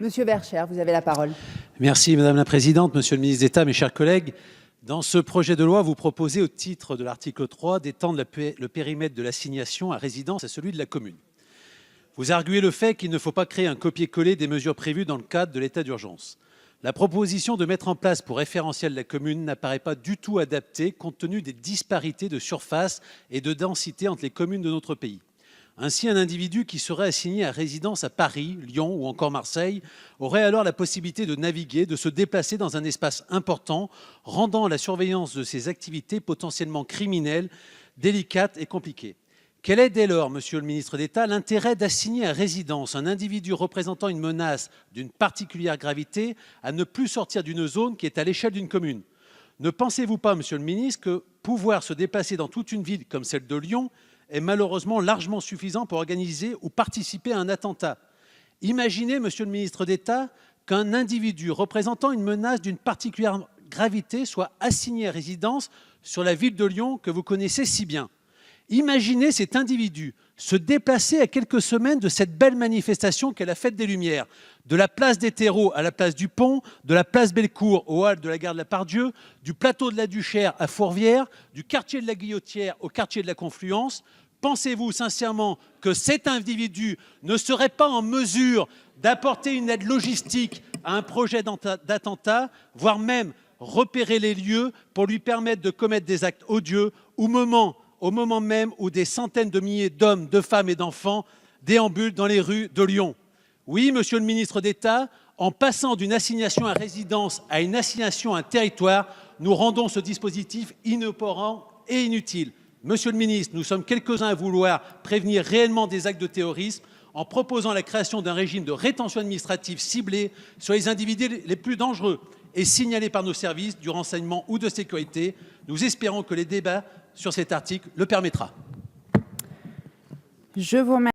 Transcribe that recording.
Monsieur Bercher, vous avez la parole. Merci Madame la Présidente, Monsieur le ministre d'État, mes chers collègues. Dans ce projet de loi, vous proposez au titre de l'article 3 d'étendre le périmètre de l'assignation à résidence à celui de la commune. Vous arguez le fait qu'il ne faut pas créer un copier-coller des mesures prévues dans le cadre de l'état d'urgence. La proposition de mettre en place pour référentiel la commune n'apparaît pas du tout adaptée compte tenu des disparités de surface et de densité entre les communes de notre pays. Ainsi, un individu qui serait assigné à résidence à Paris, Lyon ou encore Marseille aurait alors la possibilité de naviguer, de se déplacer dans un espace important, rendant la surveillance de ses activités potentiellement criminelles, délicates et compliquées. Quel est dès lors, Monsieur le ministre d'État, l'intérêt d'assigner à résidence un individu représentant une menace d'une particulière gravité à ne plus sortir d'une zone qui est à l'échelle d'une commune? Ne pensez-vous pas, Monsieur le ministre, que pouvoir se déplacer dans toute une ville comme celle de Lyon est malheureusement largement suffisant pour organiser ou participer à un attentat? Imaginez, Monsieur le ministre d'État, qu'un individu représentant une menace d'une particulière gravité soit assigné à résidence sur la ville de Lyon que vous connaissez si bien. Imaginez cet individu se déplacer à quelques semaines de cette belle manifestation qu'est la Fête des Lumières, de la place des Terreaux à la place du Pont, de la place Bellecour au hall de la gare de la Part-Dieu, du plateau de la Duchère à Fourvière, du quartier de la Guillotière au quartier de la Confluence. Pensez-vous sincèrement que cet individu ne serait pas en mesure d'apporter une aide logistique à un projet d'attentat, voire même repérer les lieux pour lui permettre de commettre des actes odieux au moment même où des centaines de milliers d'hommes, de femmes et d'enfants déambulent dans les rues de Lyon? Oui, Monsieur le ministre d'État, en passant d'une assignation à résidence à une assignation à un territoire, nous rendons ce dispositif inopérant et inutile. Monsieur le ministre, nous sommes quelques-uns à vouloir prévenir réellement des actes de terrorisme en proposant la création d'un régime de rétention administrative ciblé sur les individus les plus dangereux et signalés par nos services du renseignement ou de sécurité. Nous espérons que les débats sur cet article le permettra. Je vous remercie.